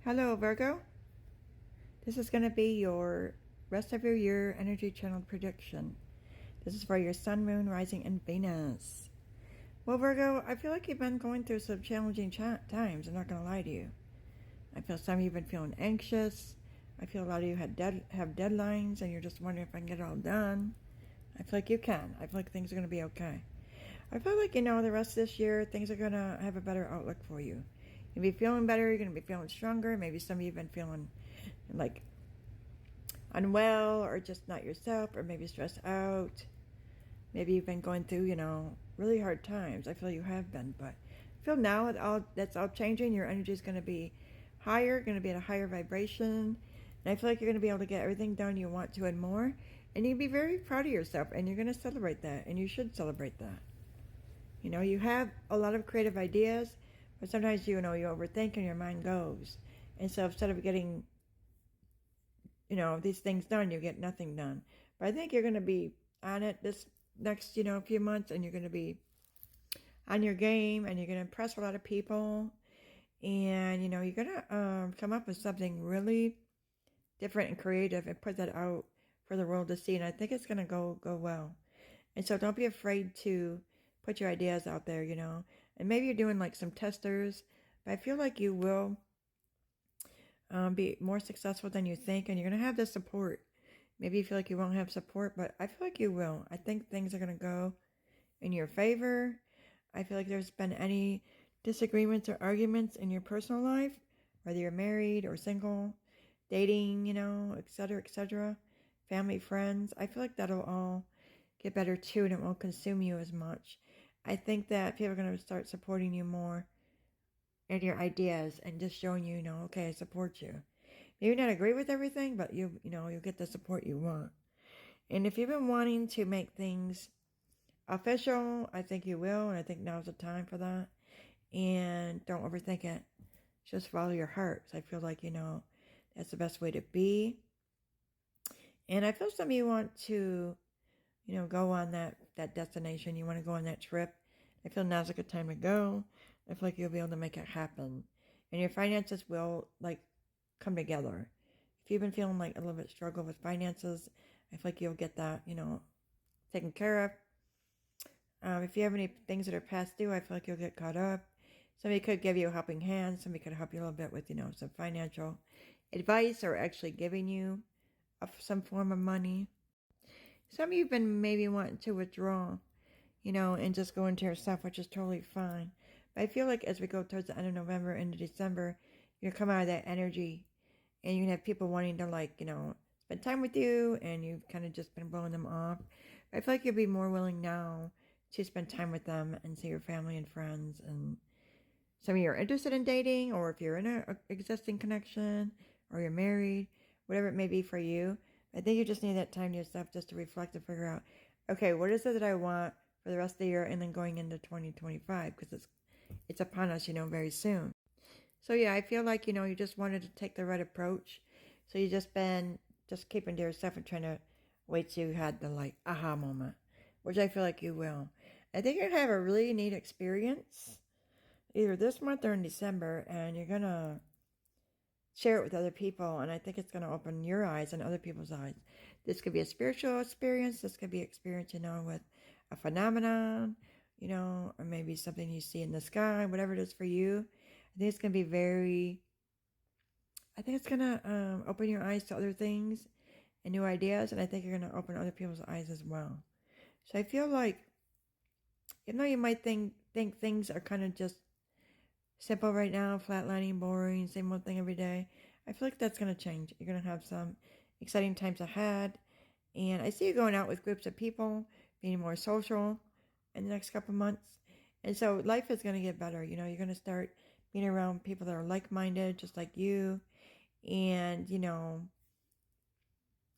Hello, Virgo. This is going to be your rest of your year energy channel prediction. This is for your Sun, Moon, Rising, and Venus. Well, Virgo, I feel like you've been going through some challenging times. I'm not going to lie to you. I feel some of you've been feeling anxious. I feel a lot of you have deadlines and you're just wondering if I can get it all done. I feel like you can. I feel like things are going to be okay. I feel like, the rest of this year, things are going to have a better outlook for you. You'll be feeling better. You're going to be feeling stronger. Maybe some of you have been feeling like unwell or just not yourself or maybe stressed out. Maybe you've been going through, really hard times. I feel you have been, but I feel now that's all changing. Your energy is going to be higher, going to be at a higher vibration. And I feel like you're going to be able to get everything done you want to and more. And you'll be very proud of yourself and you're going to celebrate that. And you should celebrate that. You have a lot of creative ideas, but sometimes, you overthink and your mind goes. And so instead of getting these things done, you get nothing done. But I think you're going to be on it this next, few months, and you're going to be on your game, and you're going to impress a lot of people, and, you're going to come up with something really different and creative and put that out for the world to see, and I think it's going to go well. And so don't be afraid to put your ideas out there, and maybe you're doing like some testers, but I feel like you will be more successful than you think, and you're going to have the support. Maybe you feel like you won't have support, but I feel like you will. I think things are going to go in your favor. I feel like there's been any disagreements or arguments in your personal life, whether you're married or single, dating, etc., family, friends. I feel like that'll all get better too, and it won't consume you as much. I think that people are going to start supporting you more and your ideas and just showing you, okay, I support you. Maybe not agree with everything, but you'll get the support you want. And if you've been wanting to make things official, I think you will, and I think now's the time for that. And don't overthink it. Just follow your heart. So I feel like, that's the best way to be. And I feel some of you want to, go on that destination. You want to go on that trip. I feel now's a good time to go. I feel like you'll be able to make it happen. And your finances will, come together. If you've been feeling like a little bit struggle with finances, I feel like you'll get that, taken care of. If you have any things that are past due, I feel like you'll get caught up. Somebody could give you a helping hand. Somebody could help you a little bit with, some financial advice or actually giving you some form of money. Some of you have been maybe wanting to withdraw, and just go into yourself, which is totally fine. But I feel like as we go towards the end of November into December, you're going to come out of that energy and you can have people wanting to spend time with you, and you've kind of just been blowing them off. But I feel like you'll be more willing now to spend time with them and see your family and friends. And some of you are interested in dating, or if you're in an existing connection, or you're married, whatever it may be for you. I think you just need that time to yourself just to reflect and figure out, okay, what is it that I want for the rest of the year and then going into 2025, because it's upon us, very soon. So yeah, I feel like, you just wanted to take the right approach. So you just been just keeping to yourself and trying to wait till you had the aha moment, which I feel like you will. I think you're going to have a really neat experience either this month or in December, and you're going to share it with other people, and I think it's going to open your eyes and other people's eyes. This could be a spiritual experience. This could be experience, with a phenomenon, or maybe something you see in the sky, whatever it is for you. I think it's going to be I think it's going to open your eyes to other things and new ideas, and I think you're going to open other people's eyes as well. So I feel like, even though you might think things are kind of just simple right now, flatlining, boring, same old thing every day, I feel like that's going to change. You're going to have some exciting times ahead, and I see you going out with groups of people, being more social in the next couple months. And so life is going to get better. You're going to start being around people that are like-minded, just like you. And,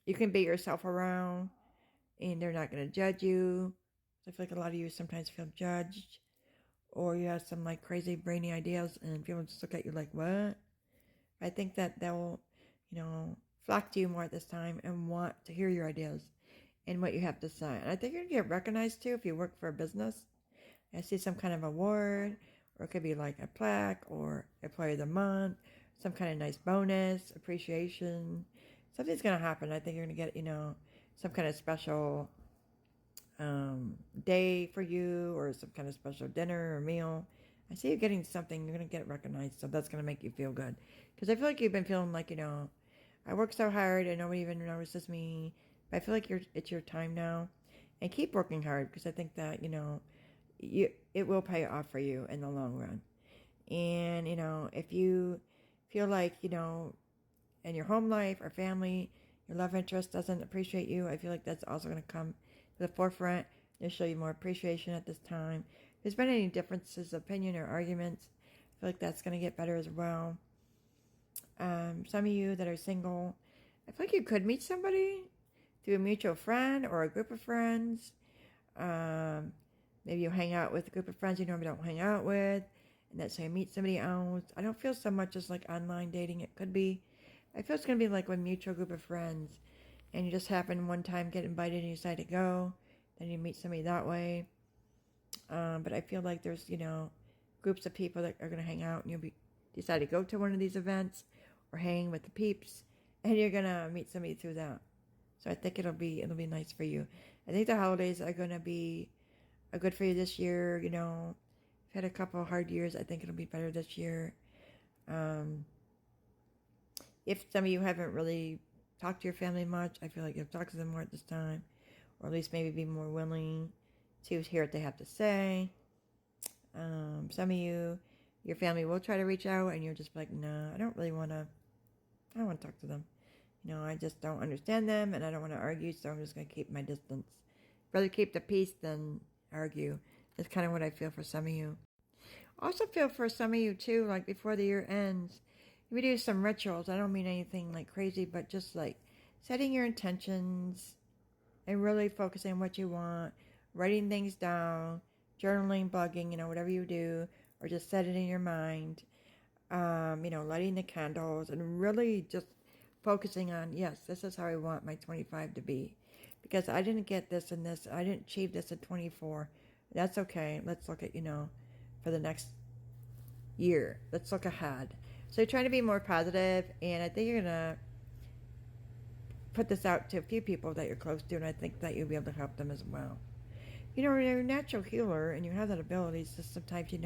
you can be yourself around, and they're not going to judge you. I feel like a lot of you sometimes feel judged, or you have some crazy brainy ideas and people just look at you like, what? I think that they'll, flock to you more at this time and want to hear your ideas and what you have to say. And I think you're going to get recognized too if you work for a business. I see some kind of award, or it could be like a plaque or Employee of the Month, some kind of nice bonus, appreciation. Something's going to happen. I think you're going to get, some kind of special day for you, or some kind of special dinner or meal. I see you getting something. You're going to get recognized, so that's going to make you feel good. Because I feel like you've been feeling like, I work so hard and nobody even notices me. But I feel like it's your time now. And keep working hard, because I think that, it will pay off for you in the long run. And, if you feel like, in your home life or family, your love interest doesn't appreciate you, I feel like that's also going to come to the forefront. They'll show you more appreciation at this time. If there's been any differences of opinion or arguments, I feel like that's going to get better as well. Some of you that are single, I feel like you could meet somebody through a mutual friend or a group of friends. Maybe you hang out with a group of friends you normally don't hang out with, and that's how you meet somebody else. I don't feel so much as like online dating. It could be, I feel it's going to be like a mutual group of friends, and you just happen one time get invited and you decide to go, then you meet somebody that way. But I feel like there's, groups of people that are going to hang out, and you'll decide to go to one of these events or hang with the peeps, and you're going to meet somebody through that. So I think it'll be nice for you. I think the holidays are going to be good for you this year. You've had a couple of hard years. I think it'll be better this year. If some of you haven't really talked to your family much, I feel like you'll talk to them more at this time, or at least maybe be more willing to hear what they have to say. Some of you, your family will try to reach out, and you're just like, no, I don't want to talk to them. I just don't understand them, and I don't want to argue, so I'm just going to keep my distance. Rather keep the peace than argue. That's kind of what I feel for some of you. Also feel for some of you, too, like before the year ends, we do some rituals. I don't mean anything like crazy, but just like setting your intentions and really focusing on what you want, writing things down, journaling, blogging, whatever you do, or just set it in your mind, lighting the candles and really just focusing on, yes, this is how I want my 25 to be. Because I didn't get this and this, I didn't achieve this at 24. That's okay. Let's look at, for the next year. Let's look ahead. So you're trying to be more positive, and I think you're going to put this out to a few people that you're close to, and I think that you'll be able to help them as well. You're a natural healer, and you have that ability, so sometimes, you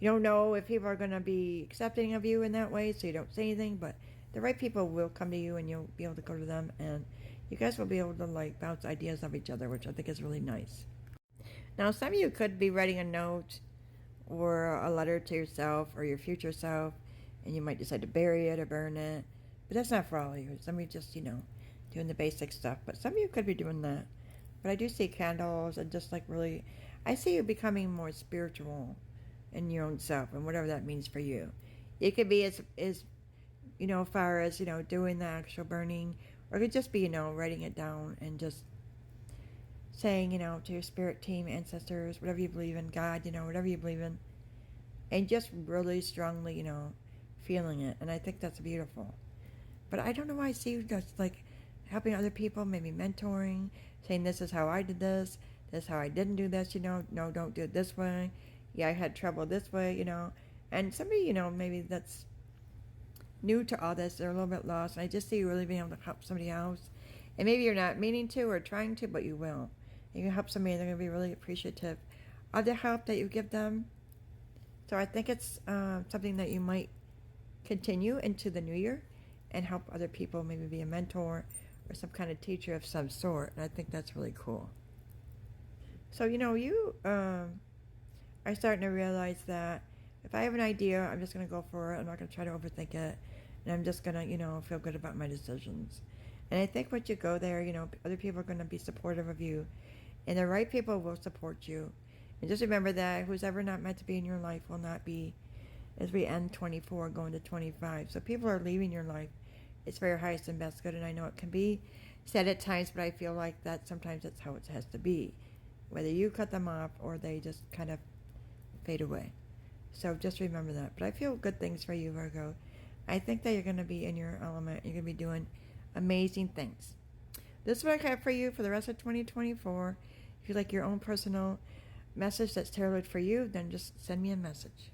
don't know if people are going to be accepting of you in that way, so you don't say anything, but the right people will come to you, and you'll be able to go to them, and you guys will be able to, bounce ideas off each other, which I think is really nice. Now, some of you could be writing a note or a letter to yourself or your future self, and you might decide to bury it or burn it. But that's not for all of you. Some of you just, doing the basic stuff. But some of you could be doing that. But I do see candles and just really, I see you becoming more spiritual in your own self and whatever that means for you. It could be as far as, doing the actual burning, or it could just be, writing it down and just saying, to your spirit team, ancestors, whatever you believe in, God, whatever you believe in, and just really strongly, feeling it. And I think that's beautiful. But I don't know why I see you just helping other people, maybe mentoring, saying this is how I did this is how I didn't do this, no, don't do it this way. Yeah, I had trouble this way, And somebody, maybe that's new to all this, they're a little bit lost. And I just see you really being able to help somebody else. And maybe you're not meaning to or trying to, but you will. And you can help somebody, they're going to be really appreciative of the help that you give them. So I think it's something that you might continue into the new year and help other people, maybe be a mentor or some kind of teacher of some sort. And I think that's really cool. So, you are starting to realize that if I have an idea, I'm just going to go for it. I'm not going to try to overthink it. And I'm just going to, feel good about my decisions. And I think once you go there, other people are going to be supportive of you. And the right people will support you. And just remember that who's ever not meant to be in your life will not be, as we end 24 going to 25. So people are leaving your life. It's for your highest and best good. And I know it can be said at times, but I feel like that sometimes that's how it has to be. Whether you cut them off or they just kind of fade away. So just remember that. But I feel good things for you, Virgo. I think that you're going to be in your element. You're going to be doing amazing things. This is what I have for you for the rest of 2024. If you like your own personal message that's tailored for you, then just send me a message.